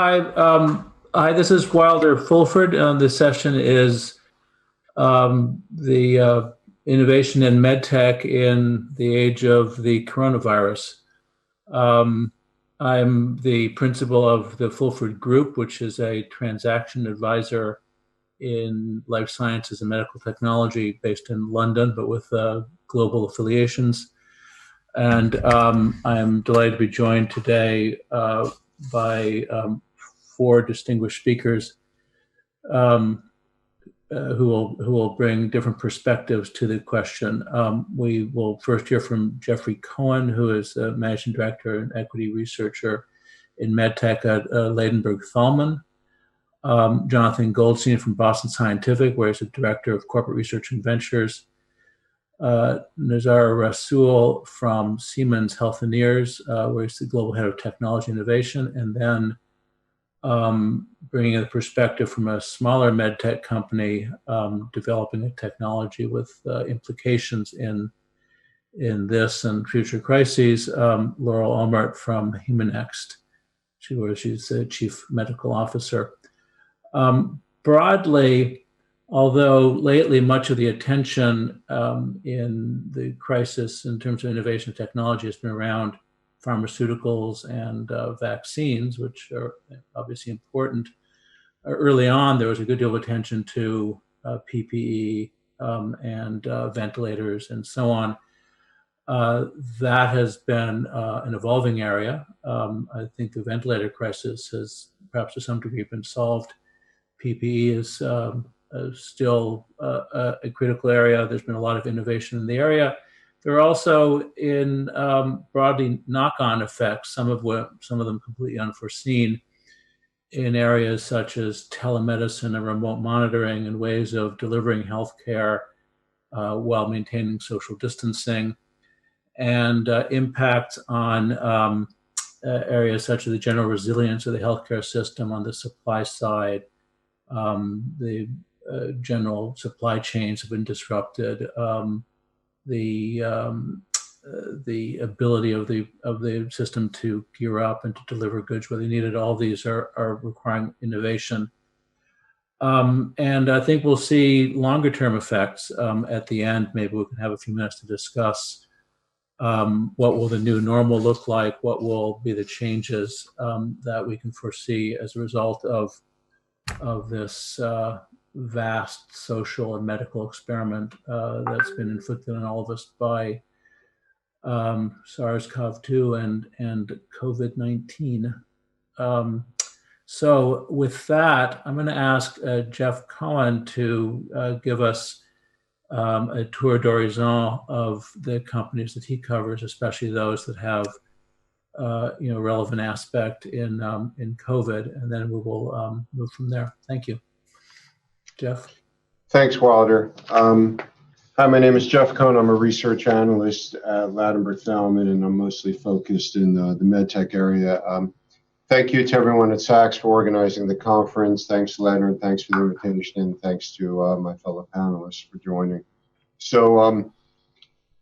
Hi, this is Wilder Fulford. This session is the innovation in MedTech in the age of the coronavirus. Um, I'm the principal of the Fulford Group, which is a transaction advisor in life sciences and medical technology based in London, but with global affiliations. And I'm delighted to be joined today by four distinguished speakers um, who will bring different perspectives to the question. We will first hear from Jeffrey Cohen, who is the managing director and equity researcher in MedTech at Ladenburg Thalmann. Jonathan Goldstein from Boston Scientific, where he's the director of corporate research and ventures. Nazar Rasul from Siemens Healthineers, where he's the global head of technology innovation, and then bringing in the perspective from a smaller medtech company developing a technology with implications in this and future crises. Laurel Omert from Hemanext, she's the chief medical officer. Broadly, although lately much of the attention in the crisis in terms of innovation technology has been around pharmaceuticals and vaccines, which are obviously important. Early on, there was a good deal of attention to PPE and ventilators and so on. That has been an evolving area. I think the ventilator crisis has perhaps to some degree been solved. PPE is still a critical area. There's been a lot of innovation in the area. There are also in broadly knock-on effects, some of them completely unforeseen, in areas such as telemedicine and remote monitoring and ways of delivering healthcare while maintaining social distancing, and impacts on areas such as the general resilience of the healthcare system on the supply side. The general supply chains have been disrupted. The ability of the system to gear up and to deliver goods where they needed, all these are requiring innovation. And I think we'll see longer term effects at the end. Maybe we can have a few minutes to discuss what will the new normal look like, what will be the changes that we can foresee as a result of this vast social and medical experiment that's been inflicted on all of us by SARS-CoV-2 and COVID-19. So with that, I'm going to ask Jeff Cohen to give us a tour d'horizon of the companies that he covers, especially those that have relevant aspect in COVID, and then we will move from there. Thank you. Jeff? Thanks, Wilder. Hi, my name is Jeff Cohen. I'm a research analyst at Ladenburg Thalmann, and I'm mostly focused in the MedTech area. Thank you to everyone at Sachs for organizing the conference. Thanks, Leonard. Thanks for the invitation, and thanks to my fellow panelists for joining. So,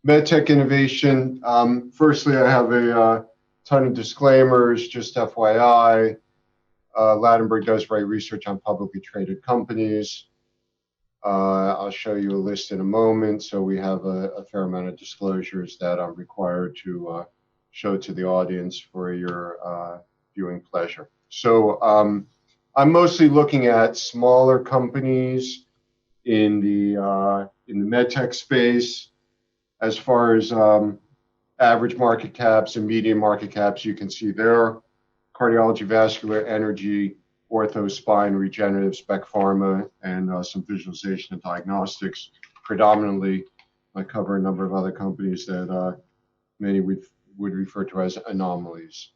MedTech innovation. Firstly, I have a ton of disclaimers, just FYI. Ladenburg does write research on publicly traded companies. I'll show you a list in a moment. So we have a fair amount of disclosures that I'm required to show to the audience for your viewing pleasure. So I'm mostly looking at smaller companies in the MedTech space. As far as average market caps and median market caps, you can see there: cardiology, vascular, energy, ortho, spine, regenerative, spec pharma, and some visualization and diagnostics. Predominantly, I cover a number of other companies that many would refer to as anomalies.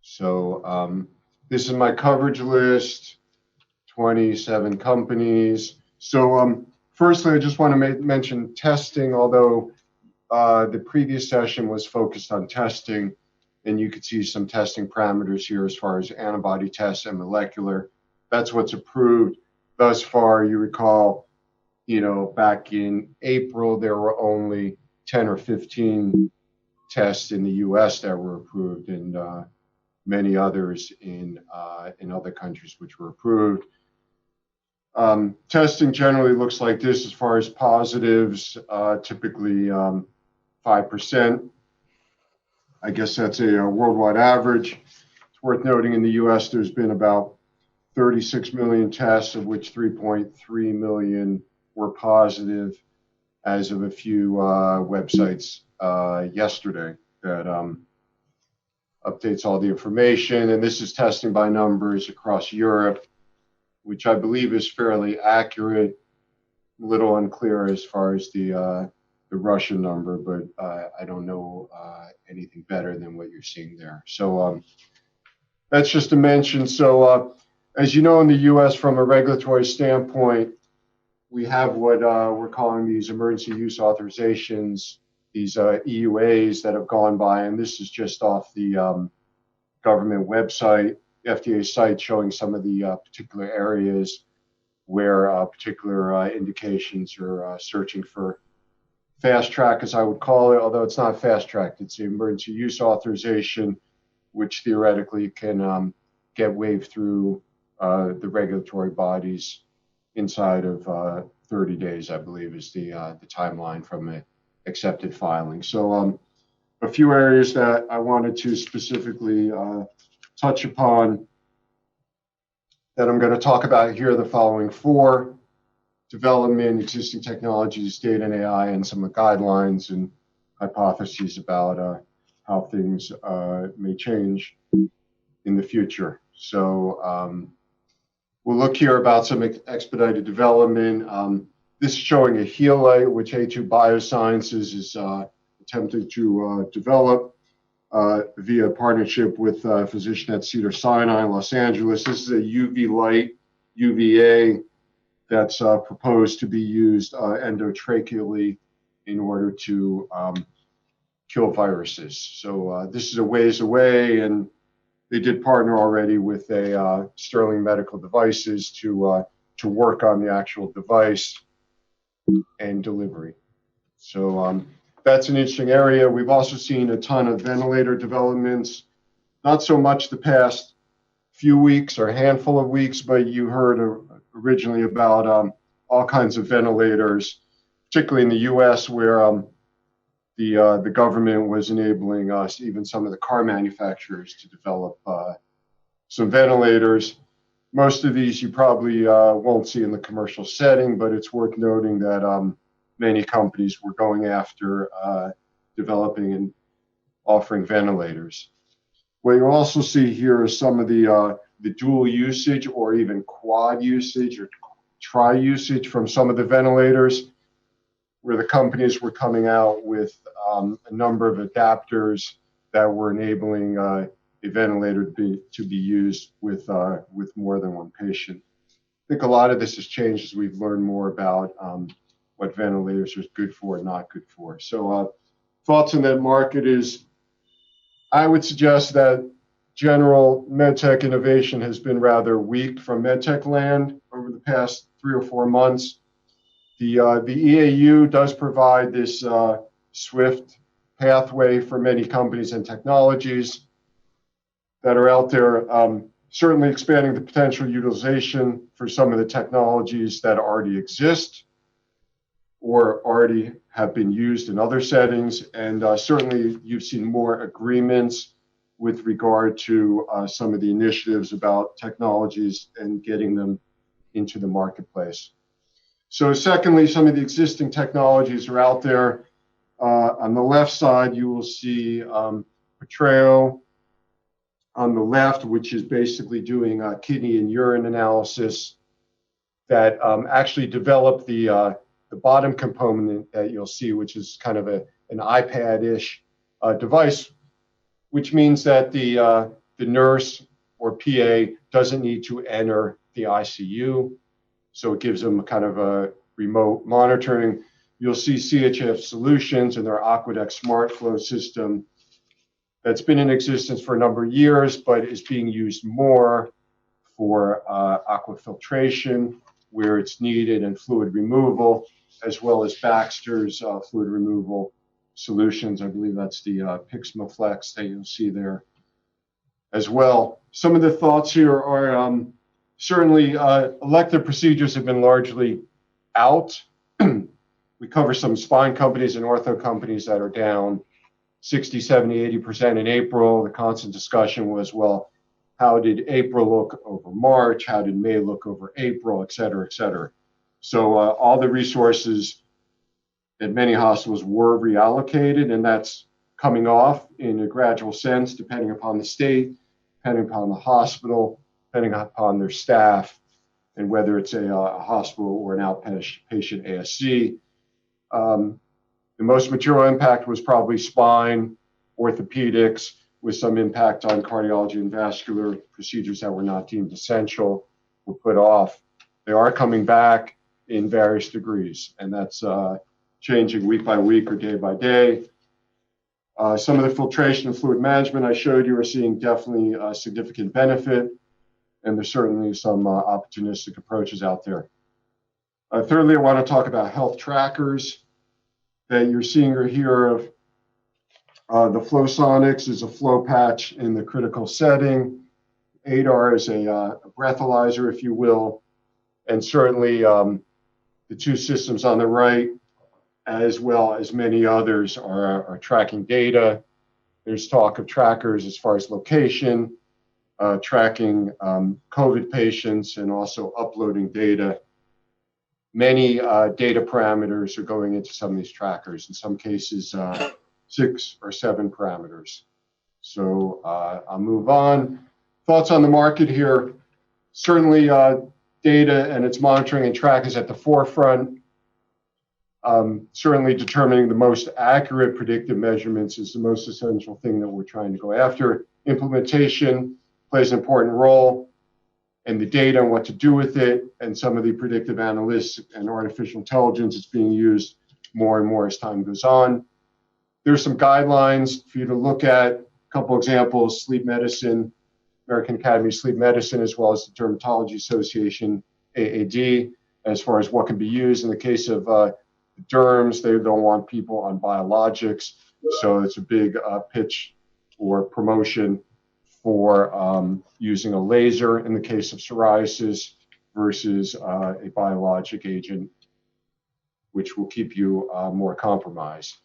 So this is my coverage list, 27 companies. So firstly, I just want to mention testing, although the previous session was focused on testing, and you could see some testing parameters here as far as antibody tests and molecular. That's what's approved thus far. You recall, back in April, there were only 10 or 15 tests in the US that were approved, and many others in other countries which were approved. Testing generally looks like this as far as positives, typically 5%. I guess that's a worldwide average. It's worth noting in the US there's been about 36 million tests, of which 3.3 million were positive as of a few websites yesterday that updates all the information. And this is testing by numbers across Europe, which I believe is fairly accurate. A little unclear as far as the Russian number, but I don't know anything better than what you're seeing there. So that's just to mention. So as you know, in the US, from a regulatory standpoint, we have what we're calling these emergency use authorizations, these EUAs that have gone by, and this is just off the government website, FDA site, showing some of the particular areas where particular indications are searching for fast track, as I would call it, although it's not fast track. It's the emergency use authorization, which theoretically can get waived through the regulatory bodies inside of 30 days, I believe, is the timeline from an accepted filing. So a few areas that I wanted to specifically touch upon that I'm going to talk about here, the following four: development, existing technologies, data and AI, and some guidelines and hypotheses about how things may change in the future. So we'll look here about some expedited development. This is showing a helite, which A2 Biosciences is attempting to develop via partnership with a physician at Cedars-Sinai in Los Angeles. This is a UV light, UVA, that's proposed to be used endotracheally in order to kill viruses. So this is a ways away, and they did partner already with a Sterling Medical Devices to work on the actual device and delivery. So that's an interesting area. We've also seen a ton of ventilator developments, not so much the past few weeks or handful of weeks, but you heard originally about all kinds of ventilators, particularly in the US, where the government was enabling us, even some of the car manufacturers, to develop some ventilators. Most of these you probably won't see in the commercial setting, but it's worth noting that many companies were going after developing and offering ventilators. What you also see here is some of the dual usage or even quad usage or tri usage from some of the ventilators, where the companies were coming out with a number of adapters that were enabling a ventilator to be used with more than one patient. I think a lot of this has changed as we've learned more about what ventilators are good for and not good for. So thoughts on that market is, I would suggest that general MedTech innovation has been rather weak from MedTech land over the past 3 or 4 months. The EAU does provide this swift pathway for many companies and technologies that are out there, certainly expanding the potential utilization for some of the technologies that already exist or already have been used in other settings. And certainly you've seen more agreements with regard to some of the initiatives about technologies and getting them into the marketplace. So secondly, some of the existing technologies are out there. On the left side, you will see Portreo on the left, which is basically doing kidney and urine analysis, that actually developed the bottom component that you'll see, which is kind of an iPad-ish device, which means that the nurse or PA doesn't need to enter the ICU. So it gives them kind of a remote monitoring. You'll see CHF Solutions and their Aqueduct SmartFlow system that's been in existence for a number of years, but is being used more for aquafiltration where it's needed and fluid removal, as well as Baxter's fluid removal solutions. I believe that's the Pixmaflex that you'll see there. as well. Some of the thoughts here are certainly elective procedures have been largely out. We cover some spine companies and ortho companies that are down 60, 70, 80% in April. The constant discussion was, well, how did April look over March? How did May look over April, et cetera, et cetera. So all the resources at many hospitals were reallocated, and that's coming off in a gradual sense, depending upon the state, depending upon the hospital, depending upon their staff, and whether it's a hospital or an outpatient ASC. The most material impact was probably spine, orthopedics, with some impact on cardiology and vascular procedures that were not deemed essential, were put off. They are coming back in various degrees, and that's changing week by week or day by day. Some of the filtration and fluid management I showed you are seeing definitely a significant benefit, and there's certainly some opportunistic approaches out there. Thirdly, I want to talk about health trackers that you're seeing or hear of. The FlowSonics is a flow patch in the critical setting. ADAR is a breathalyzer, if you will, and certainly the two systems on the right, as well as many others, are tracking data. There's talk of trackers as far as location, tracking COVID patients, and also uploading data. Many data parameters are going into some of these trackers, in some cases 6 or 7 parameters. So I'll move on. Thoughts on the market here. Certainly data and its monitoring and track is at the forefront. Certainly determining the most accurate predictive measurements is the most essential thing that we're trying to go after. Implementation plays an important role, and the data and what to do with it, and some of the predictive analytics and artificial intelligence is being used more and more as time goes on. There's some guidelines for you to look at. A couple examples: sleep medicine, American Academy of Sleep Medicine, as well as the Dermatology Association, AAD, as far as what can be used. In the case of derms, they don't want people on biologics, so it's a big pitch or promotion for using a laser in the case of psoriasis versus a biologic agent, which will keep you more compromised.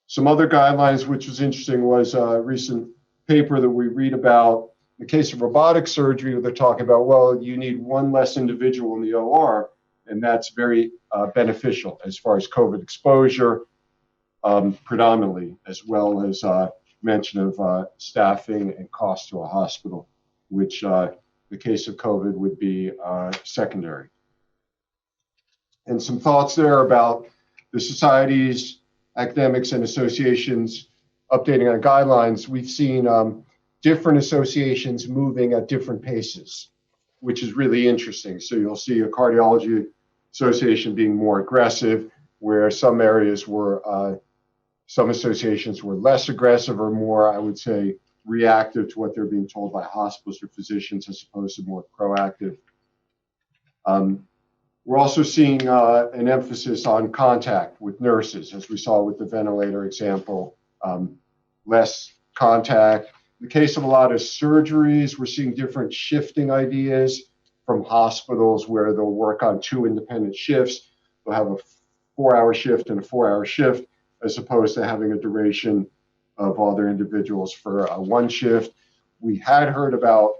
Some other guidelines, which was interesting, was a recent paper that we read about. In the case of robotic surgery, they're talking about, well, you need one less individual in the OR, and that's very beneficial as far as COVID exposure, predominantly, as well as mention of staffing and cost to a hospital, which in the case of COVID would be secondary. And some thoughts there about the societies, academics, and associations updating on guidelines. We've seen different associations moving at different paces, which is really interesting. So you'll see a cardiology association being more aggressive, where some areas were some associations were less aggressive or more, I would say, reactive to what they're being told by hospitals or physicians as opposed to more proactive. We're also seeing an emphasis on contact with nurses, as we saw with the ventilator example, less contact. In the case of a lot of surgeries, we're seeing different shifting ideas from hospitals where they'll work on 2 independent shifts. They'll have a 4-hour shift and a 4-hour shift, as opposed to having a duration of all their individuals for 1 shift. We had heard about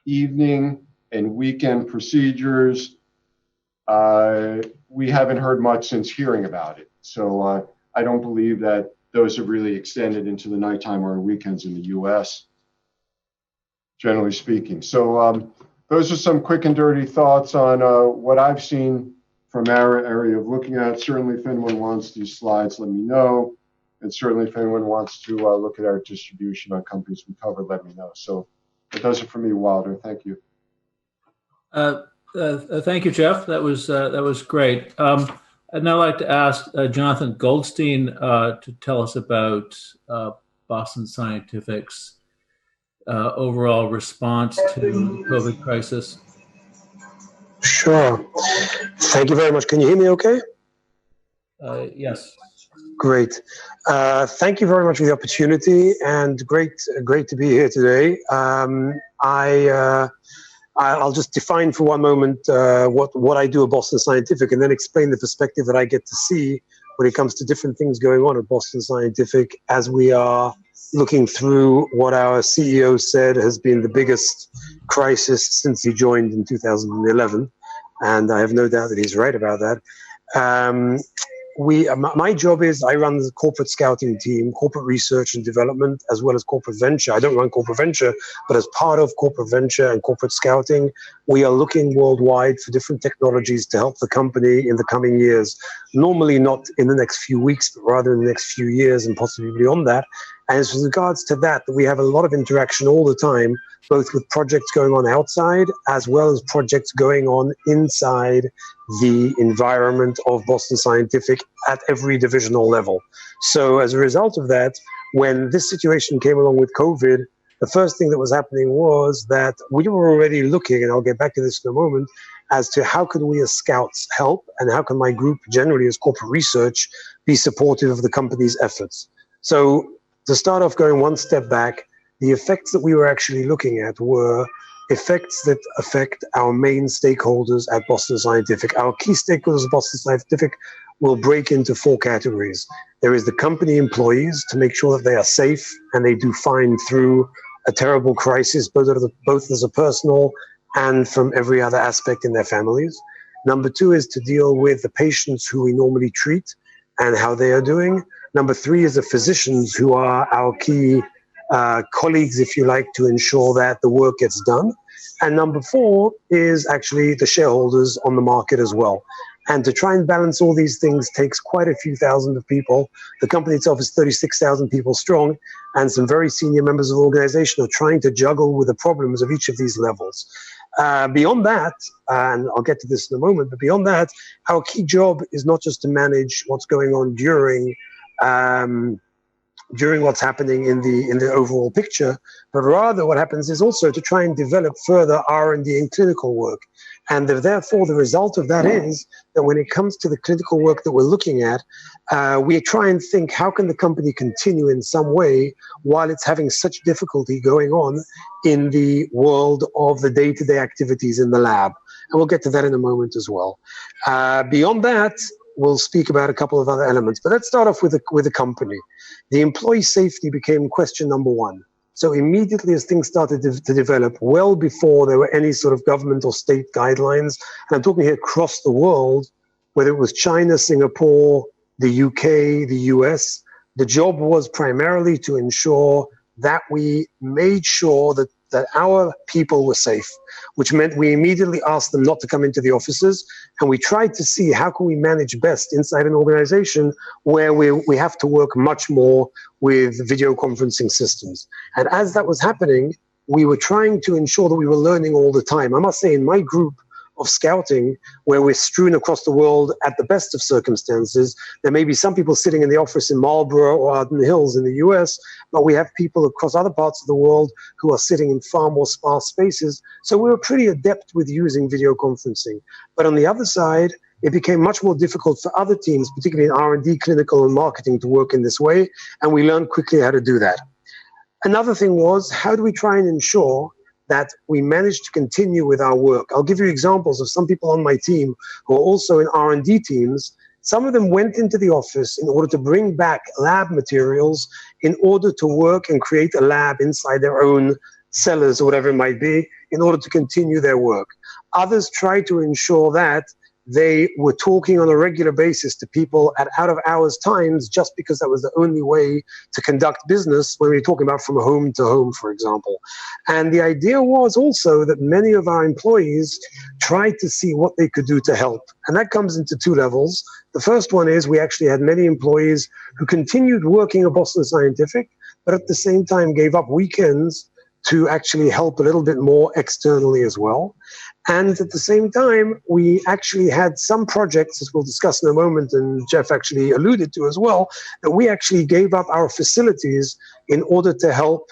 evening and weekend procedures. We haven't heard much since hearing about it. So I don't believe that those have really extended into the nighttime or weekends in the US, generally speaking. So those are some quick and dirty thoughts on what I've seen from our area of looking at. Certainly, if anyone wants these slides, let me know. And certainly, if anyone wants to look at our distribution on companies we cover, let me know. So that does it for me, Wilder. Thank you. Thank you, Jeff. That was great. I'd now like to ask Jonathan Goldstein to tell us about Boston Scientific's overall response to the COVID crisis. Sure. Thank you very much. Can you hear me okay? Yes. Great. Thank you very much for the opportunity, and great to be here today. I'll just define for one moment what I do at Boston Scientific, and then explain the perspective that I get to see when it comes to different things going on at Boston Scientific as we are looking through what our CEO said has been the biggest crisis since he joined in 2011. And I have no doubt that he's right about that. My job is I run the corporate scouting team, corporate research and development, as well as corporate venture. I don't run corporate venture, but as part of corporate venture and corporate scouting, we are looking worldwide for different technologies to help the company in the coming years. Normally not in the next few weeks, but rather in the next few years and possibly beyond that. And as regards to that, we have a lot of interaction all the time, both with projects going on outside as well as projects going on inside the environment of Boston Scientific at every divisional level. So as a result of that, when this situation came along with COVID, the first thing that was happening was that we were already looking, and I'll get back to this in a moment, as to how can we as scouts help, and how can my group generally as corporate research be supportive of the company's efforts. So to start off going one step back, the effects that we were actually looking at were effects that affect our main stakeholders at Boston Scientific. Our key stakeholders at Boston Scientific will break into four categories. There is the company employees, to make sure that they are safe and they do fine through a terrible crisis, both as a personal and from every other aspect in their families. Number two is to deal with the patients who we normally treat and how they are doing. Number three is the physicians, who are our key colleagues, if you like, to ensure that the work gets done. And number four is actually the shareholders on the market as well. And to try and balance all these things takes quite a few thousand of people. The company itself is 36,000 people strong, and some very senior members of the organization are trying to juggle with the problems of each of these levels. Beyond that, and I'll get to this in a moment, but beyond that, our key job is not just to manage what's going on during what's happening in the overall picture, but rather what happens is also to try and develop further R&D and clinical work. And therefore, the result of that is that when it comes to the clinical work that we're looking at, we try and think, how can the company continue in some way while it's having such difficulty going on in the world of the day-to-day activities in the lab? And we'll get to that in a moment as well. Beyond that, we'll speak about a couple of other elements, but let's start off with the company. The employee safety became question number one. So immediately as things started to develop, well before there were any sort of government or state guidelines, and I'm talking here across the world, whether it was China, Singapore, the UK, the US, the job was primarily to ensure that we made sure that our people were safe, which meant we immediately asked them not to come into the offices, and we tried to see how can we manage best inside an organization where we have to work much more with video conferencing systems. And as that was happening, we were trying to ensure that we were learning all the time. I must say, in my group of scouting, where we're strewn across the world at the best of circumstances, there may be some people sitting in the office in Marlborough or Arden Hills in the US, but we have people across other parts of the world who are sitting in far more sparse spaces. So we were pretty adept with using video conferencing. But on the other side, it became much more difficult for other teams, particularly in R&D, clinical, and marketing, to work in this way, and we learned quickly how to do that. Another thing was, how do we try and ensure that we managed to continue with our work? I'll give you examples of some people on my team who are also in R&D teams. Some of them went into the office in order to bring back lab materials in order to work and create a lab inside their own cellars or whatever it might be in order to continue their work. Others tried to ensure that they were talking on a regular basis to people at out-of-hours times, just because that was the only way to conduct business when we were talking about from home to home, for example. And the idea was also that many of our employees tried to see what they could do to help. And that comes into two levels. The first one is we actually had many employees who continued working at Boston Scientific, but at the same time gave up weekends to actually help a little bit more externally as well. And at the same time, we actually had some projects, as we'll discuss in a moment, and Jeff actually alluded to as well, that we actually gave up our facilities in order to help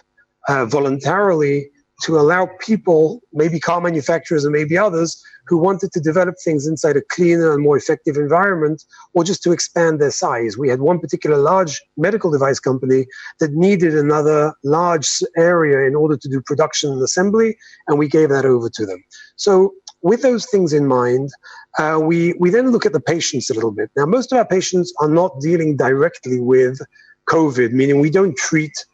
voluntarily to allow people, maybe car manufacturers and maybe others, who wanted to develop things inside a cleaner and more effective environment, or just to expand their size. We had one particular large medical device company that needed another large area in order to do production and assembly, and we gave that over to them. So with those things in mind, we then look at the patients a little bit. Now, most of our patients are not dealing directly with COVID, meaning we don't treat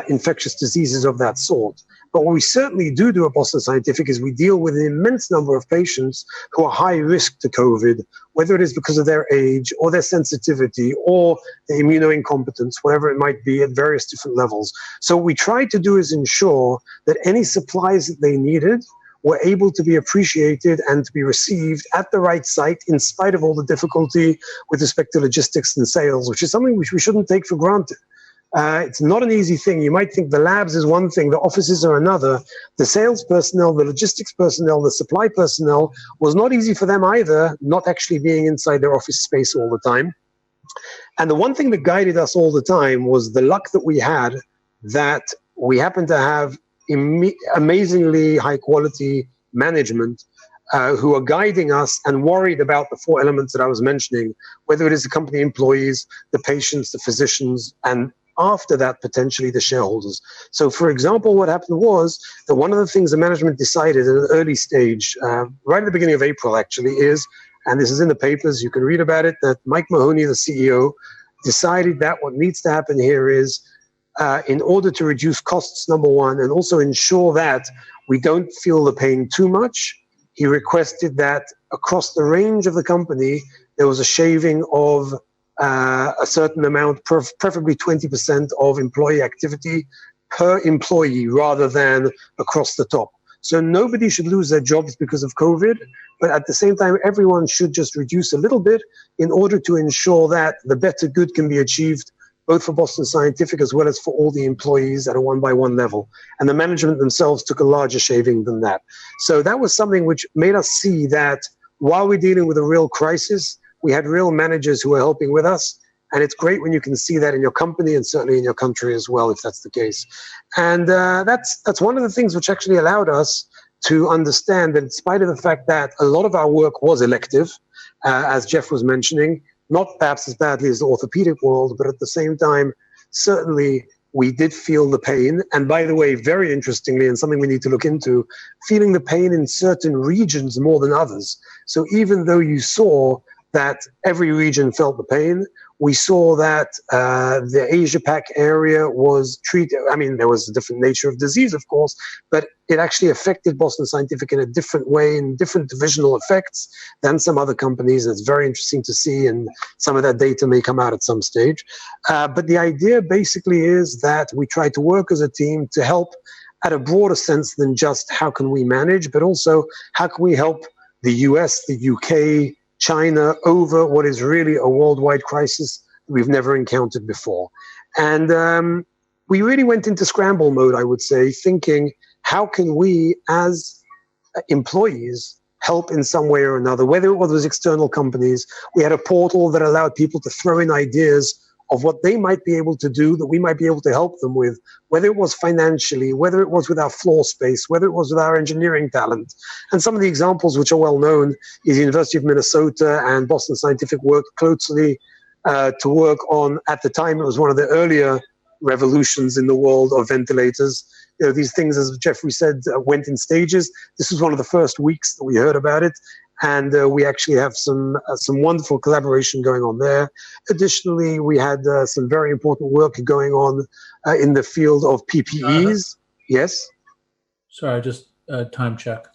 infectious diseases of that sort. But what we certainly do at Boston Scientific is we deal with an immense number of patients who are high risk to COVID, whether it is because of their age or their sensitivity or their immunoincompetence, whatever it might be at various different levels. So what we try to do is ensure that any supplies that they needed were able to be appreciated and to be received at the right site in spite of all the difficulty with respect to logistics and sales, which is something which we shouldn't take for granted. It's not an easy thing. You might think the labs is one thing, the offices are another. The sales personnel, the logistics personnel, the supply personnel was not easy for them either, not actually being inside their office space all the time. And the one thing that guided us all the time was the luck that we had that we happened to have amazingly high quality management who are guiding us and worried about the four elements that I was mentioning, whether it is the company employees, the patients, the physicians, and after that, potentially the shareholders. So, for example, what happened was that one of the things the management decided at an early stage, right at the beginning of April, actually, is, and this is in the papers, you can read about it, that Mike Mahoney, the CEO, decided that what needs to happen here is, in order to reduce costs, number one, and also ensure that we don't feel the pain too much, he requested that across the range of the company, there was a shaving of a certain amount, preferably 20% of employee activity per employee rather than across the top. So nobody should lose their jobs because of COVID, but at the same time, everyone should just reduce a little bit in order to ensure that the better good can be achieved, both for Boston Scientific as well as for all the employees at a one-by-one level. And the management themselves took a larger shaving than that. So that was something which made us see that while we're dealing with a real crisis, we had real managers who were helping with us. And it's great when you can see that in your company and certainly in your country as well, if that's the case. And that's one of the things which actually allowed us to understand that in spite of the fact that a lot of our work was elective, as Jeff was mentioning, not perhaps as badly as the orthopedic world, but at the same time, certainly we did feel the pain. And by the way, very interestingly, and something we need to look into, feeling the pain in certain regions more than others. So even though you saw that every region felt the pain, we saw that the Asia-Pac area was treated, I mean, there was a different nature of disease, of course, but it actually affected Boston Scientific in a different way, in different divisional effects than some other companies. It's very interesting to see, and some of that data may come out at some stage. But the idea basically is that we try to work as a team to help at a broader sense than just how can we manage, but also how can we help the US, the UK, China over what is really a worldwide crisis we've never encountered before. And we really went into scramble mode, I would say, thinking, how can we as employees help in some way or another, whether it was external companies. We had a portal that allowed people to throw in ideas of what they might be able to do that we might be able to help them with, whether it was financially, whether it was with our floor space, whether it was with our engineering talent. And some of the examples which are well known is the University of Minnesota and Boston Scientific worked closely to work on, at the time, it was one of the earlier revolutions in the world of ventilators. You know, these things, as Jeffrey said, went in stages. This was one of the first weeks that we heard about it. And we actually have some wonderful collaboration going on there. Additionally, we had some very important work going on in the field of PPEs. Yes? Sorry, just time check.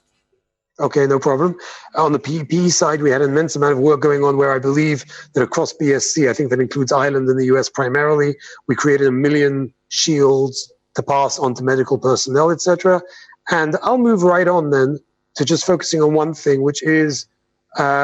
Okay, no problem. On the PPE side, we had an immense amount of work going on where I believe that across BSC, I think that includes Ireland and the US primarily, we created 1 million shields to pass on to medical personnel, etc. And I'll move right on then to just focusing on one thing, which is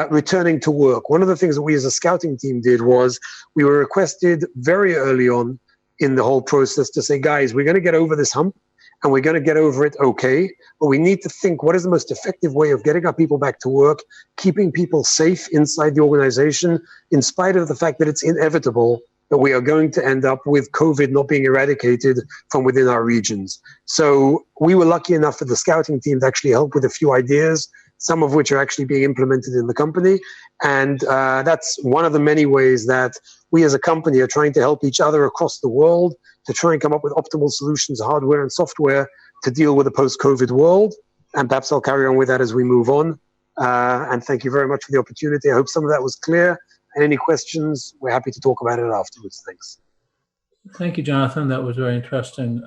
returning to work. One of the things that we as a scouting team did was we were requested very early on in the whole process to say, guys, we're going to get over this hump and we're going to get over it okay, but we need to think what is the most effective way of getting our people back to work, keeping people safe inside the organization, in spite of the fact that it's inevitable that we are going to end up with COVID not being eradicated from within our regions. So we were lucky enough for the scouting team to actually help with a few ideas some of which are actually being implemented in the company. And that's one of the many ways that we as a company are trying to help each other across the world to try and come up with optimal solutions, hardware and software, to deal with a post-COVID world. And perhaps I'll carry on with that as we move on. And thank you very much for the opportunity. I hope some of that was clear. And any questions, we're happy to talk about it afterwards. Thanks. Thank you, Jonathan. That was a very interesting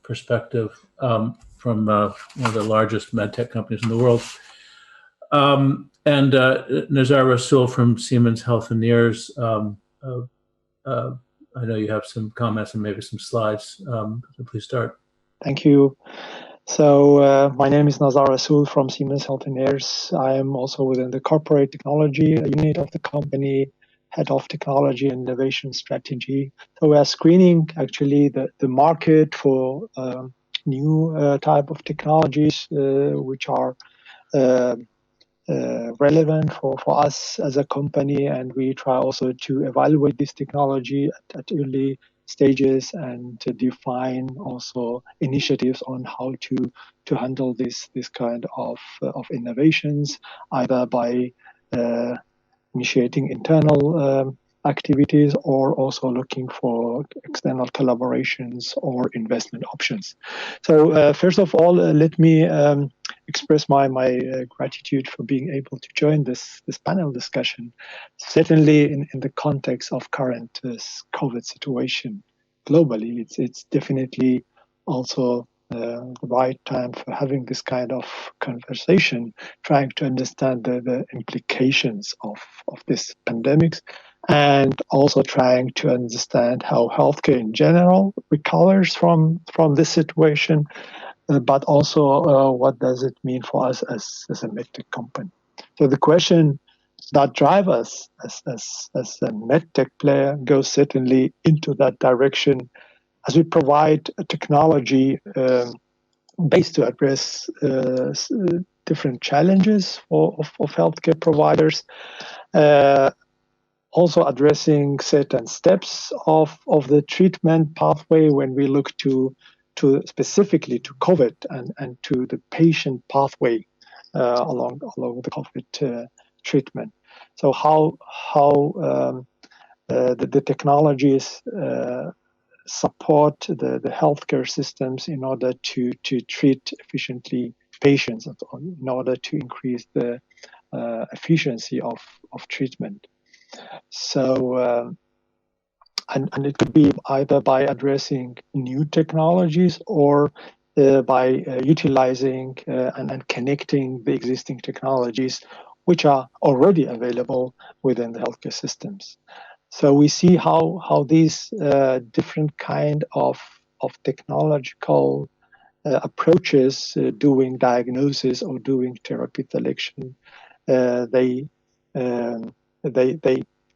perspective from one of the largest MedTech companies in the world. And Nazar, Rasul from Siemens Healthineers. I know you have some comments and maybe some slides. So please start. Thank you. So my name is Nazar, Rasul from Siemens Healthineers. I am also within the corporate technology unit of the company, head of technology and innovation strategy. So we are screening actually the market for new type of technologies which are relevant for us as a company, and we try also to evaluate this technology at early stages and to define also initiatives on how to handle this kind of innovations, either by initiating internal activities or also looking for external collaborations or investment options. So first of all, let me express my gratitude for being able to join this panel discussion, certainly in the context of current COVID situation globally. It's definitely also the right time for having this kind of conversation, trying to understand the implications of this pandemic, and also trying to understand how healthcare in general recovers from this situation, but also what does it mean for us as a MedTech company. So the question that drives us as a MedTech player goes certainly into that direction, as we provide a technology based to address different challenges of healthcare providers, also addressing certain steps of the treatment pathway when we look to specifically to COVID and to the patient pathway along the COVID treatment. So how the technologies support the healthcare systems in order to treat efficiently patients, in order to increase the efficiency of treatment. So, and it could be either by addressing new technologies or by utilizing and connecting the existing technologies which are already available within the healthcare systems. So we see how these different kind of technological approaches doing diagnosis or doing therapy selection, they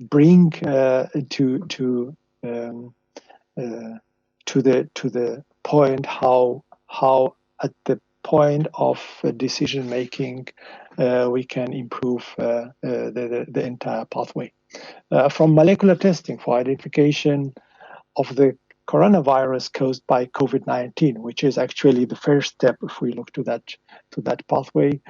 bring to the point how at the point of decision making we can improve the entire pathway. From molecular testing for identification of the coronavirus caused by COVID-19, which is actually the first step if we look to that pathway,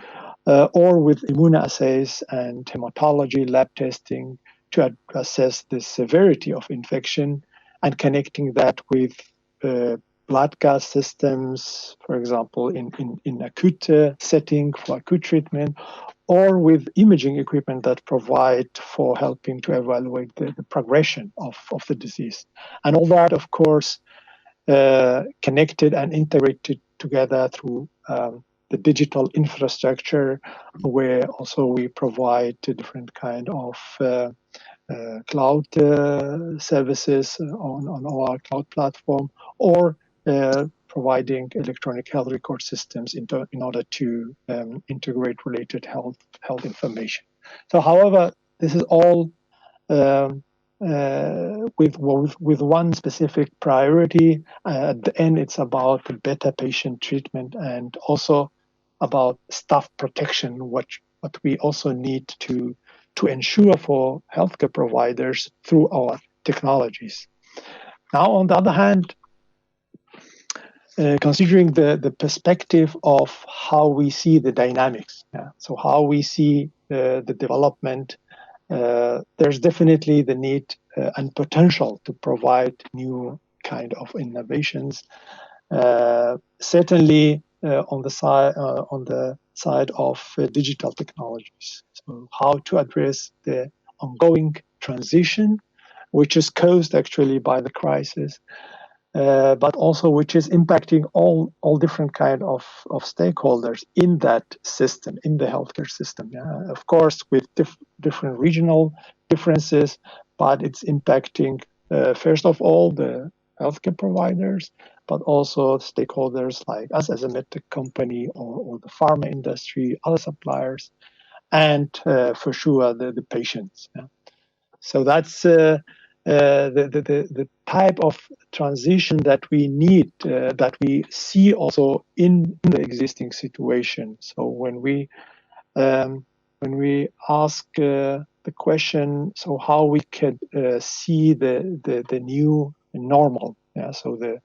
or with immunoassays and hematology lab testing to assess the severity of infection, and connecting that with blood gas systems, for example, in acute setting for acute treatment, or with imaging equipment that provide for helping to evaluate the progression of the disease. And all that, of course, connected and integrated together through the digital infrastructure, where also we provide different kind of cloud services on our cloud platform, or providing electronic health record systems in order to integrate related health information. So, however, this is all with one specific priority. At the end, it's about better patient treatment and also about staff protection, what we also need to ensure for healthcare providers through our technologies. Now, on the other hand, considering the perspective of how we see the dynamics. Yeah? So how we see the development, there's definitely the need and potential to provide new kind of innovations. Certainly on the side of digital technologies. So how to address the ongoing transition, which is caused actually by the crisis, but also which is impacting all different kind of stakeholders in that system, in the healthcare system. Yeah? Of course, with different regional differences, but it's impacting, first of all, the healthcare providers, but also stakeholders like us as a MedTech company or the pharma industry, other suppliers, and for sure the patients. Yeah? So that's the type of transition that we need, that we see also in the existing situation. So when we ask the question, so how we can see the new normal, yeah. So the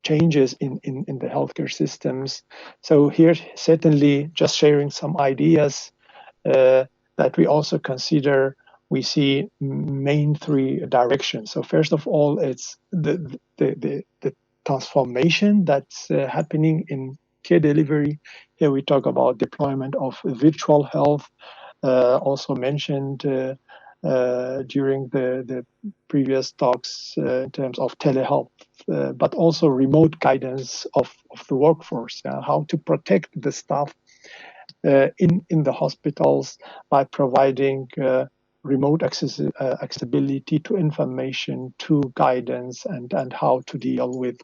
changes in the healthcare systems. So here, certainly, just sharing some ideas that we also consider. We see main three directions. So first of all, it's the transformation that's happening in care delivery. Here we talk about deployment of virtual health, also mentioned during the previous talks in terms of telehealth, but also remote guidance of the workforce, how to protect the staff in the hospitals by providing remote accessibility to information, to guidance, and how to deal with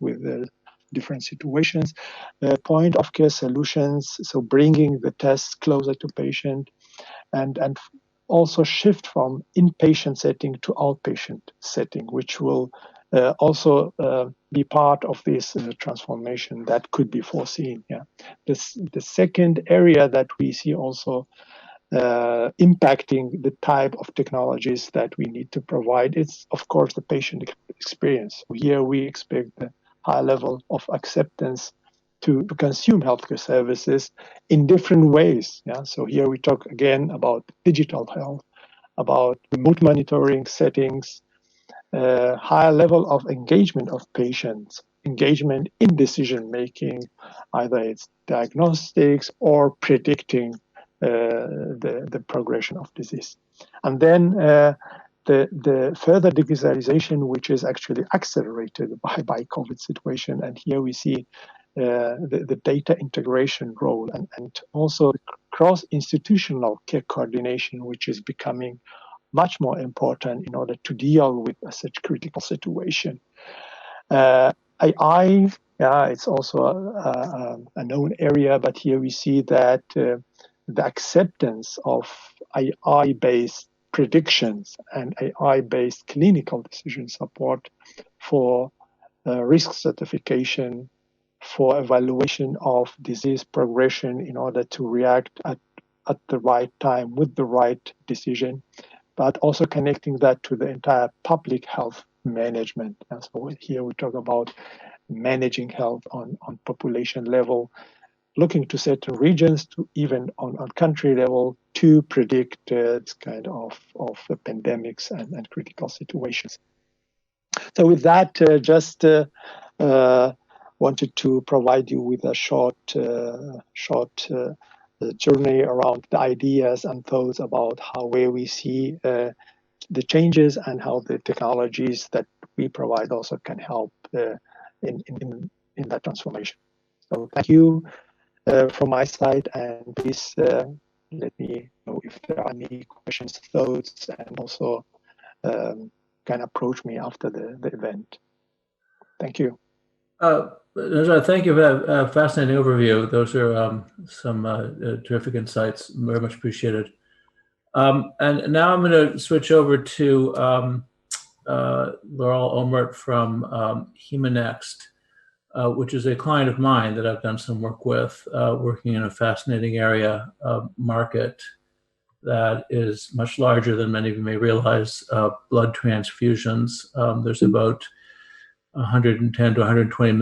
different situations. Point of care solutions, so bringing the tests closer to patient, and also shift from inpatient setting to outpatient setting, which will also be part of this transformation that could be foreseen. Yeah. The second area that we see also impacting the type of technologies that we need to provide is, of course, the patient experience. Here we expect a high level of acceptance to consume healthcare services in different ways. Yeah? So here we talk again about digital health, about remote monitoring settings, higher level of engagement of patients, engagement in decision making, either it's diagnostics or predicting the progression of disease. And then the further digitalization, which is actually accelerated by COVID situation. And here we see the data integration role and also cross-institutional care coordination, which is becoming much more important in order to deal with such critical situation. AI, it's also a known area, but here we see that the acceptance of AI-based predictions and AI-based clinical decision support for risk stratification, for evaluation of disease progression in order to react at the right time with the right decision, but also connecting that to the entire public health management. And so here we talk about managing health on population level, looking to certain regions, to even on country level, to predict this kind of pandemics and critical situations. So with that, just wanted to provide you with a short journey around the ideas and thoughts about where we see the changes and how the technologies that we provide also can help in that transformation. So thank you from my side, and please let me know if there are any questions, thoughts, and also can approach me after the event. Thank you. Nazar, thank you for that fascinating overview. Those are some terrific insights, very much appreciated. And now I'm going to switch over to Laurel Omert from Hemanext, which is a client of mine that I've done some work with, working in a fascinating area of market that is much larger than many of you may realize, blood transfusions. There's about 110 to 120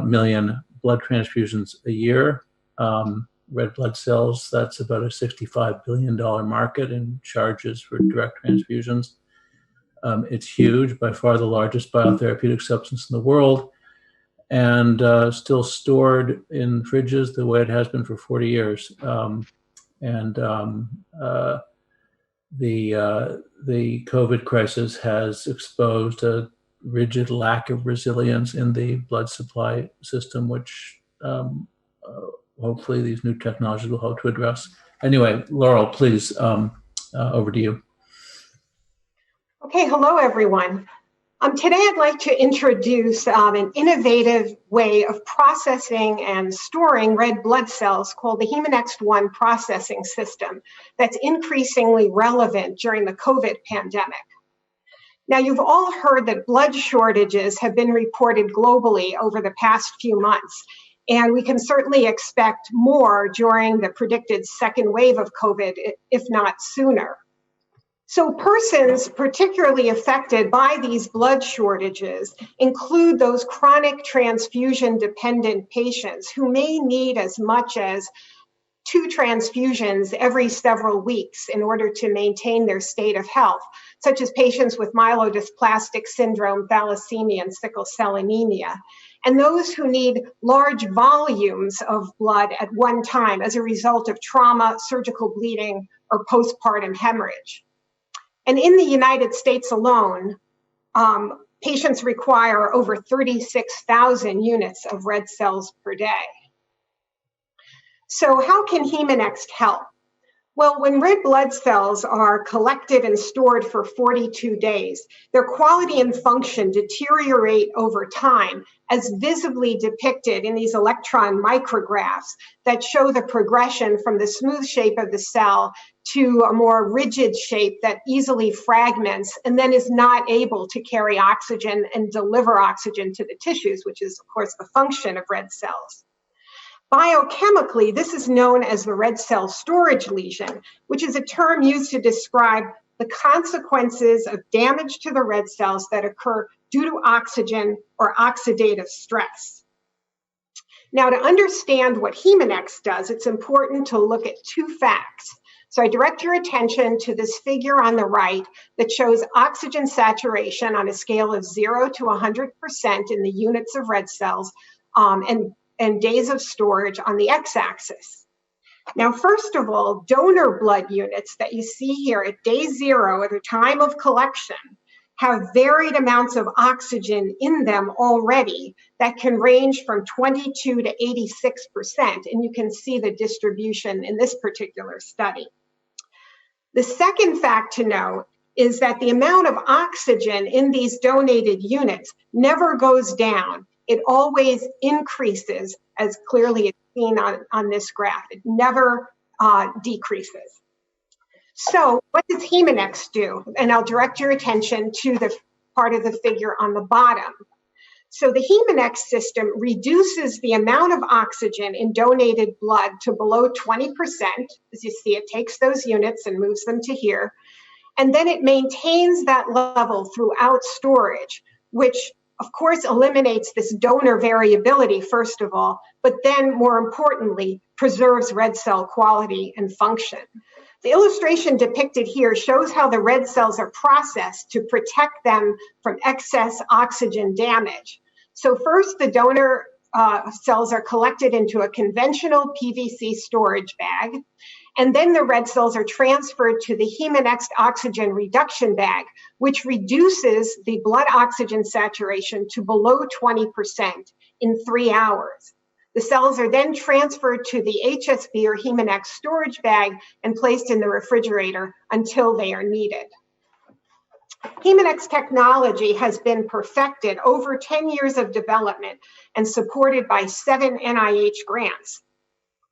million blood transfusions a year. Red blood cells, that's about a $65 billion market in charges for direct transfusions. It's huge, by far the largest biotherapeutic substance in the world, and still stored in fridges the way it has been for 40 years. The COVID crisis has exposed a rigid lack of resilience in the blood supply system, which hopefully these new technologies will help to address. Anyway, Laurel, please, over to you. Okay, hello everyone. Today I'd like to introduce an innovative way of processing and storing red blood cells called the Hemanext 1 processing system that's increasingly relevant during the COVID pandemic. Now, you've all heard that blood shortages have been reported globally over the past few months, and we can certainly expect more during the predicted second wave of COVID, if not sooner. So persons particularly affected by these blood shortages include those chronic transfusion-dependent patients who may need as much as 2 transfusions every several weeks in order to maintain their state of health, such as patients with myelodysplastic syndrome, thalassemia, and sickle cell anemia, and those who need large volumes of blood at one time as a result of trauma, surgical bleeding, or postpartum hemorrhage. And in the United States alone, patients require over 36,000 units of red cells per day. So how can Hemanext help? Well, when red blood cells are collected and stored for 42 days, their quality and function deteriorate over time, as visibly depicted in these electron micrographs that show the progression from the smooth shape of the cell to a more rigid shape that easily fragments and then is not able to carry oxygen and deliver oxygen to the tissues, which is, of course, the function of red cells. Biochemically, this is known as the red cell storage lesion, which is a term used to describe the consequences of damage to the red cells that occur due to oxygen or oxidative stress. Now, to understand what Hemanext does, it's important to look at 2 facts. So I direct your attention to this figure on the right that shows oxygen saturation on a scale of 0 to 100% in the units of red cells, and days of storage on the x-axis. Now, first of all, donor blood units that you see here at day 0 at the time of collection have varied amounts of oxygen in them already that can range from 22 to 86%, and you can see the distribution in this particular study. The second fact to note is that the amount of oxygen in these donated units never goes down. It always increases, as clearly is seen on this graph. It never decreases. So what does Hemanext do? And I'll direct your attention to the part of the figure on the bottom. So the Hemanext system reduces the amount of oxygen in donated blood to below 20%. As you see, it takes those units and moves them to here. And then it maintains that level throughout storage, which of course eliminates this donor variability, first of all, but then more importantly, preserves red cell quality and function. The illustration depicted here shows how the red cells are processed to protect them from excess oxygen damage. So first, the donor cells are collected into a conventional PVC storage bag, and then the red cells are transferred to the Hemanext oxygen reduction bag, which reduces the blood oxygen saturation to below 20% in 3 hours. The cells are then transferred to the HSB or Hemanext storage bag and placed in the refrigerator until they are needed. Hemanext technology has been perfected over 10 years of development and supported by 7 NIH grants.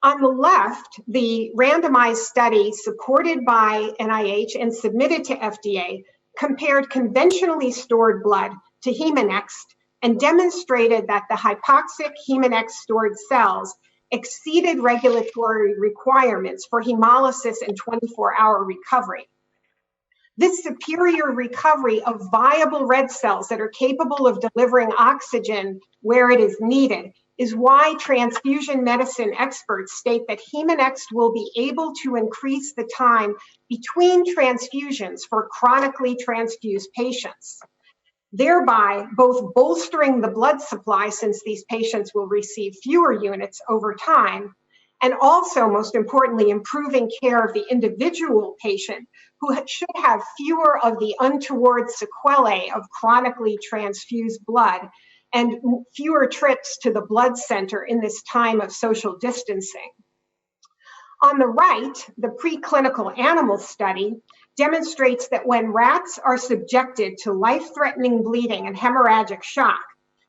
On the left, the randomized study supported by NIH and submitted to FDA compared conventionally stored blood to Hemanext and demonstrated that the hypoxic Hemanext stored cells exceeded regulatory requirements for hemolysis and 24-hour recovery. This superior recovery of viable red cells that are capable of delivering oxygen where it is needed is why transfusion medicine experts state that Hemanext will be able to increase the time between transfusions for chronically transfused patients, thereby both bolstering the blood supply since these patients will receive fewer units over time, and also, most importantly, improving care of the individual patient who should have fewer of the untoward sequelae of chronically transfused blood and fewer trips to the blood center in this time of social distancing. On the right, the preclinical animal study demonstrates that when rats are subjected to life-threatening bleeding and hemorrhagic shock,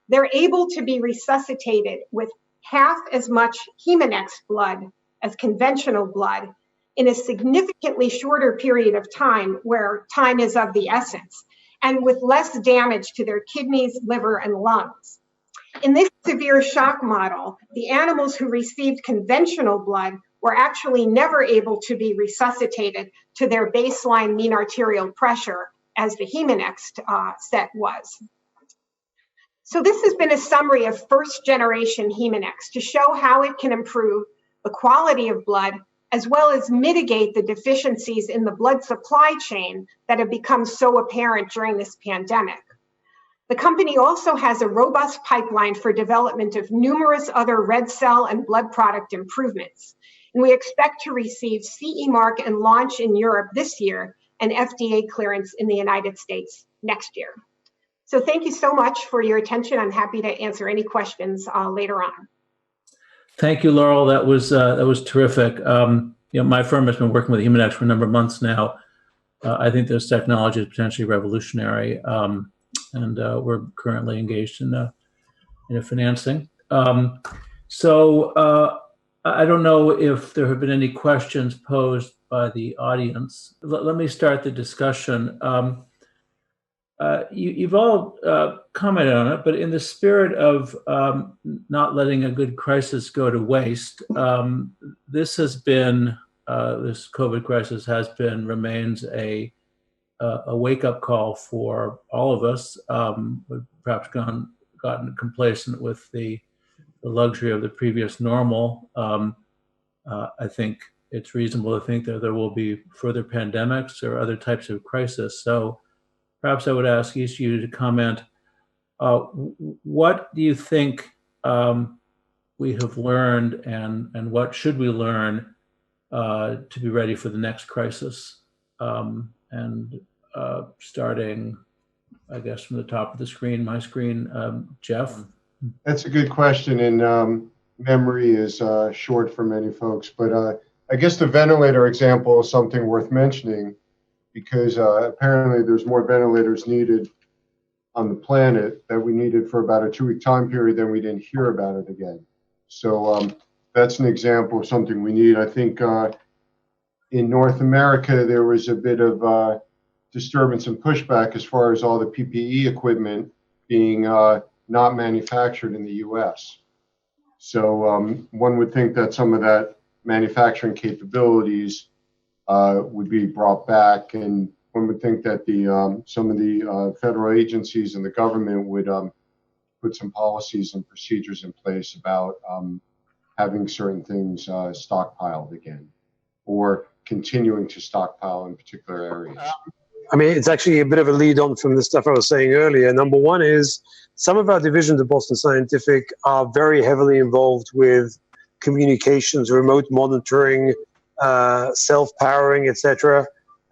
they're able to be resuscitated with half as much Hemanext blood as conventional blood in a significantly shorter period of time, where time is of the essence, and with less damage to their kidneys, liver, and lungs. In this severe shock model, the animals who received conventional blood were actually never able to be resuscitated to their baseline mean arterial pressure as the Hemanext set was. So this has been a summary of first generation Hemanext to show how it can improve the quality of blood as well as mitigate the deficiencies in the blood supply chain that have become so apparent during this pandemic. The company also has a robust pipeline for development of numerous other red cell and blood product improvements. And we expect to receive CE mark and launch in Europe this year and FDA clearance in the United States next year. So thank you so much for your attention. I'm happy to answer any questions later on. Thank you, Laurel. That was terrific. My firm has been working with Hemanext for a number of months now. I think this technology is potentially revolutionary, and we're currently engaged in a financing. So I don't know if there have been any questions posed by the audience. Let me start the discussion. You've all commented on it, but in the spirit of not letting a good crisis go to waste, this COVID crisis remains a wake-up call for all of us. We've perhaps gotten complacent with the luxury of the previous normal. I think it's reasonable to think that there will be further pandemics or other types of crisis. So perhaps I would ask each of you to comment. What do you think we have learned, and what should we learn to be ready for the next crisis? Starting, I guess, from the top of the screen, my screen, Jeff. That's a good question, and memory is short for many folks. But I guess the ventilator example is something worth mentioning, because apparently there's more ventilators needed on the planet that we needed for about a 2-week time period, then we didn't hear about it again. So that's an example of something we need. I think in North America, there was a bit of disturbance and pushback as far as all the PPE equipment being not manufactured in the US. So one would think that some of that manufacturing capabilities would be brought back, and one would think that some of the federal agencies and the government would put some policies and procedures in place about having certain things stockpiled again, or continuing to stockpile in particular areas. I mean, it's actually a bit of a lead on from the stuff I was saying earlier. Number one is some of our divisions of Boston Scientific are very heavily involved with communications, remote monitoring, self-powering, etc.,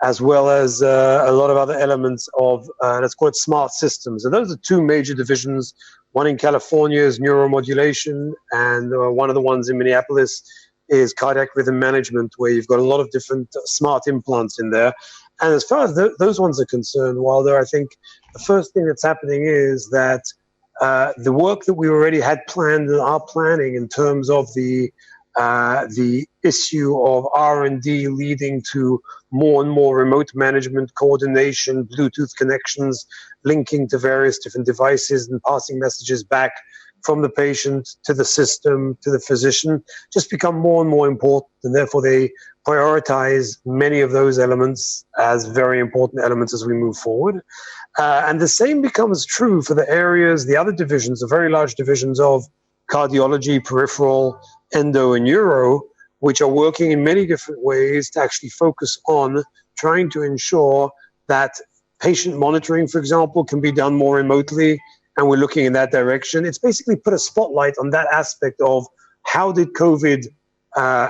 as well as a lot of other elements of, let's call it smart systems. And those are two major divisions. One in California is neuromodulation, and one of the ones in Minneapolis is cardiac rhythm management, where you've got a lot of different smart implants in there. And as far as those ones are concerned, Wilder, I think the first thing that's happening is that the work that we already had planned and are planning in terms of the issue of R&D leading to more and more remote management, coordination, Bluetooth connections, linking to various different devices and passing messages back from the patient to the system to the physician just become more and more important, and therefore they prioritize many of those elements as very important elements as we move forward. And the same becomes true for the areas, the other divisions, the very large divisions of cardiology, peripheral, endo, and neuro, which are working in many different ways to actually focus on trying to ensure that patient monitoring, for example, can be done more remotely, and we're looking in that direction. It's basically put a spotlight on that aspect of how did COVID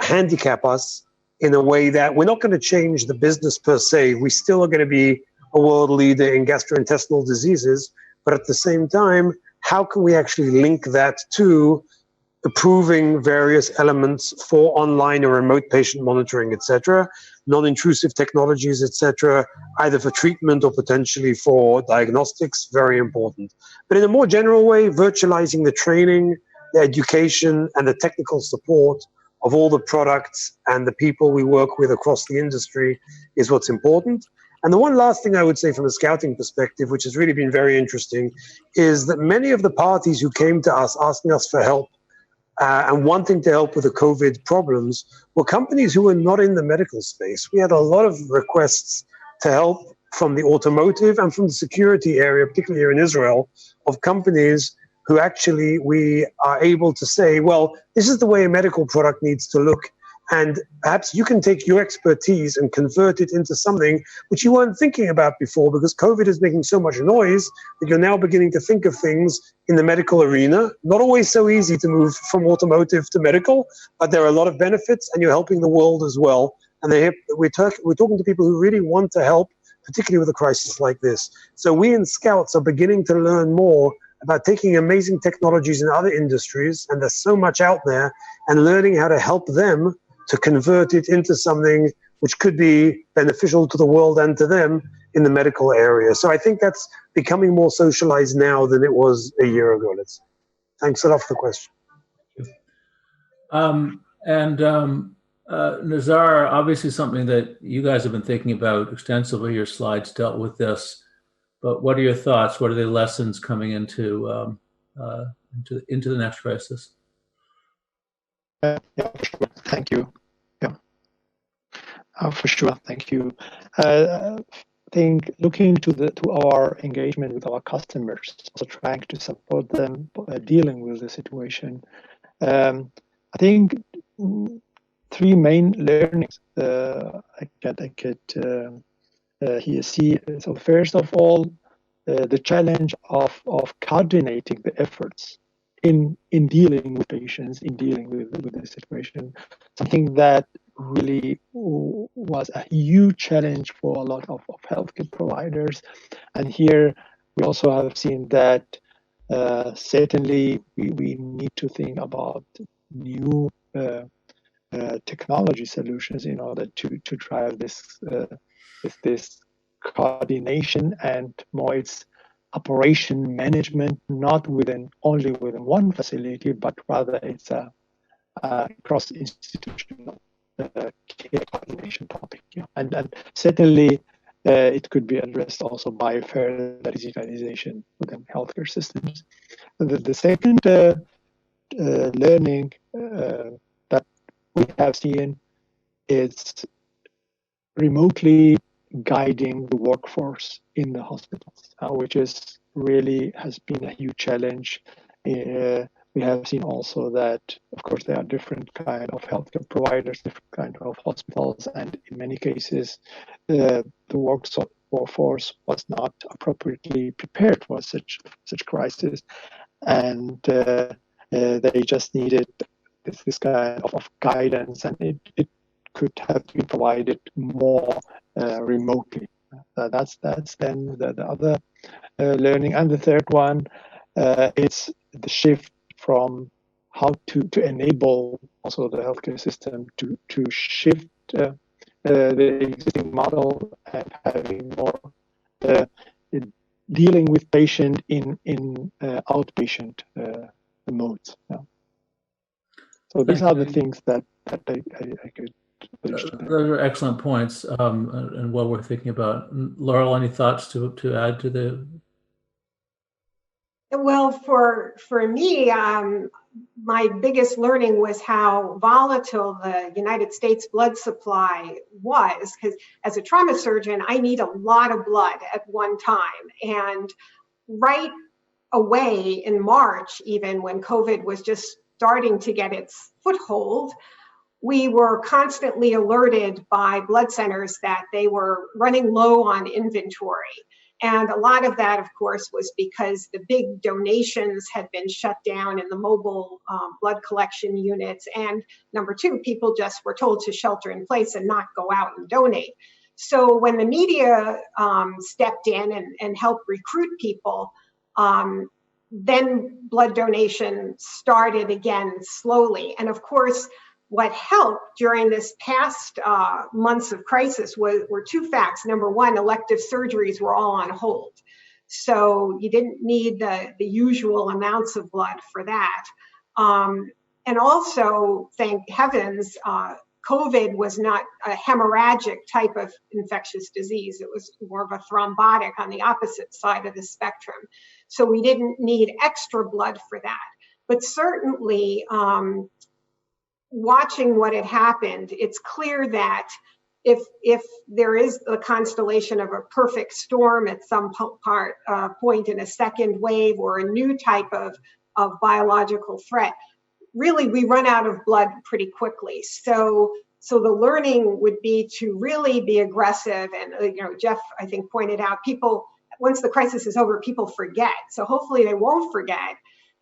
handicap us in a way that we're not going to change the business per se. We still are going to be a world leader in gastrointestinal diseases, but at the same time, how can we actually link that to approving various elements for online or remote patient monitoring, etc., non-intrusive technologies, etc., either for treatment or potentially for diagnostics, very important. But in a more general way, virtualizing the training, the education, and the technical support of all the products and the people we work with across the industry is what's important. And the one last thing I would say from a scouting perspective, which has really been very interesting, is that many of the parties who came to us asking us for help and wanting to help with the COVID problems were companies who were not in the medical space. We had a lot of requests to help from the automotive and from the security area, particularly here in Israel, of companies who actually we are able to say, well, this is the way a medical product needs to look. And perhaps you can take your expertise and convert it into something which you weren't thinking about before, because COVID is making so much noise that you're now beginning to think of things in the medical arena. Not always so easy to move from automotive to medical, but there are a lot of benefits, and you're helping the world as well. And we're talking to people who really want to help, particularly with a crisis like this. So we in Scouts are beginning to learn more about taking amazing technologies in other industries, and there's so much out there, and learning how to help them to convert it into something which could be beneficial to the world and to them in the medical area. So I think that's becoming more socialized now than it was a year ago. Thanks a lot for the question. Nazar, obviously something that you guys have been thinking about extensively. Your slides dealt with this, but what are your thoughts? What are the lessons coming into the next crisis? Yeah, for sure. Thank you. Yeah, for sure. Thank you. I think looking to our engagement with our customers, also trying to support them dealing with the situation. I think three main learnings I could here see. So first of all, the challenge of coordinating the efforts in dealing with patients, in dealing with the situation, something that really was a huge challenge for a lot of healthcare providers. And here we also have seen that certainly we need to think about new technology solutions in order to drive this coordination and more its operation management, not only within one facility, but rather it's a cross-institutional care coordination topic. Yeah. And certainly it could be addressed also by further digitalization within healthcare systems. The second learning that we have seen is remotely guiding the workforce in the hospitals, which is really has been a huge challenge. We have seen also that, of course, there are different kind of healthcare providers, different kind of hospitals, and in many cases, the workforce was not appropriately prepared for such crisis, and they just needed this kind of guidance, and it could have been provided more remotely. That's then the other learning. And the third one, it's the shift from how to enable also the healthcare system to shift the existing model and having more dealing with patient in outpatient modes. Yeah. So these are the things that I could. Those are excellent points, and what we're thinking about. Laurel, any thoughts to add to the? Well, for me, my biggest learning was how volatile the United States blood supply was, because as a trauma surgeon, I need a lot of blood at one time. And right away in March, even when COVID was just starting to get its foothold, we were constantly alerted by blood centers that they were running low on inventory. And a lot of that, of course, was because the big donations had been shut down in the mobile blood collection units. And number two, people just were told to shelter in place and not go out and donate. So when the media stepped in and helped recruit people, then blood donation started again slowly. And of course, what helped during this past months of crisis were two facts. Number one, elective surgeries were all on hold. So you didn't need the usual amounts of blood for that. And also, thank heavens, COVID was not a hemorrhagic type of infectious disease. It was more of a thrombotic on the opposite side of the spectrum. So we didn't need extra blood for that. But certainly, watching what had happened, it's clear that if there is a constellation of a perfect storm at some point in a second wave or a new type of biological threat, really we run out of blood pretty quickly. So the learning would be to really be aggressive. And Jeff, I think, pointed out, people, once the crisis is over, people forget. So hopefully they won't forget.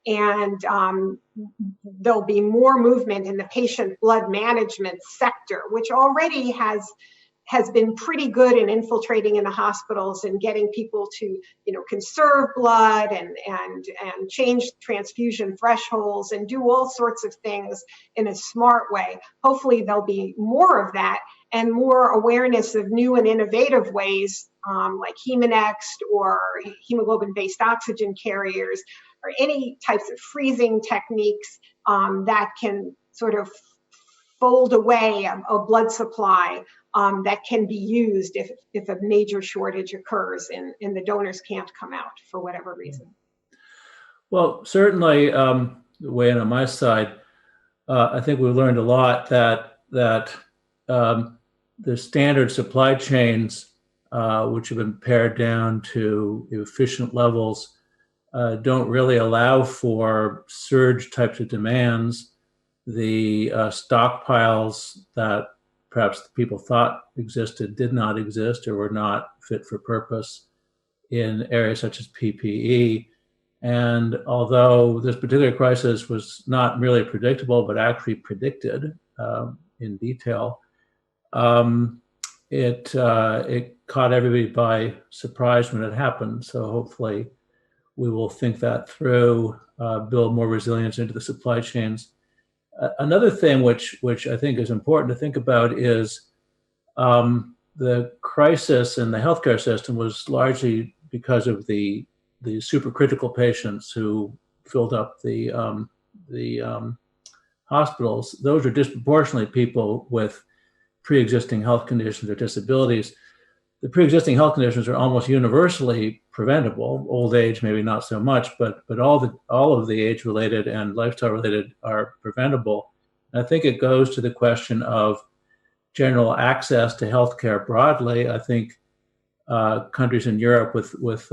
And there'll be more movement in the patient blood management sector, which already has been pretty good in infiltrating in the hospitals and getting people to, conserve blood and change transfusion thresholds and do all sorts of things in a smart way. Hopefully there'll be more of that and more awareness of new and innovative ways like Hemanext or hemoglobin-based oxygen carriers, or any types of freezing techniques that can sort of fold away a blood supply that can be used if a major shortage occurs and the donors can't come out for whatever reason. Well, certainly, weighing on my side, I think we've learned a lot that the standard supply chains, which have been pared down to efficient levels, don't really allow for surge types of demands. The stockpiles that perhaps people thought existed did not exist or were not fit for purpose in areas such as PPE. And although this particular crisis was not merely predictable, but actually predicted in detail, it caught everybody by surprise when it happened. So hopefully we will think that through, build more resilience into the supply chains. Another thing which I think is important to think about is the crisis in the healthcare system was largely because of the supercritical patients who filled up the hospitals. Those are disproportionately people with pre-existing health conditions or disabilities. The pre-existing health conditions are almost universally preventable. Old age, maybe not so much, but all of the age-related and lifestyle-related are preventable. And I think it goes to the question of general access to healthcare broadly. I think countries in Europe with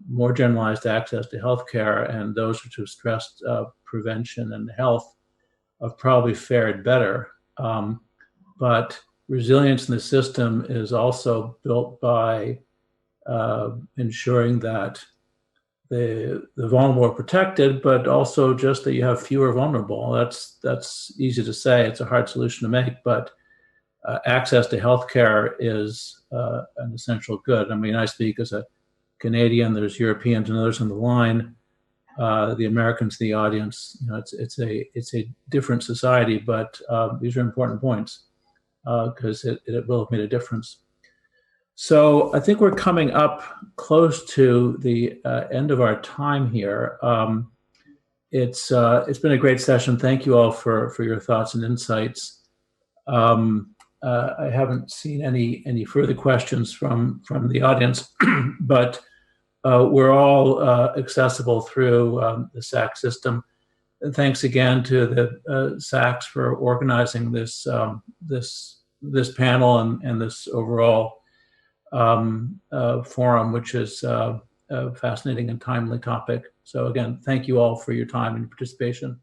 more generalized access to healthcare and those which have stressed prevention and health have probably fared better. But resilience in the system is also built by ensuring that the vulnerable are protected, but also just that you have fewer vulnerable. That's easy to say. It's a hard solution to make, but access to healthcare is an essential good. I mean, I speak as a Canadian. There's Europeans and others on the line. The Americans, the audience. It's a different society, but these are important points. Because it will have made a difference. So I think we're coming up close to the end of our time here. It's been a great session. Thank you all for your thoughts and insights. I haven't seen any further questions from the audience, but we're all accessible through the SAC system. And thanks again to the SACs for organizing this this panel and this overall forum, which is a fascinating and timely topic. So again, thank you all for your time and participation.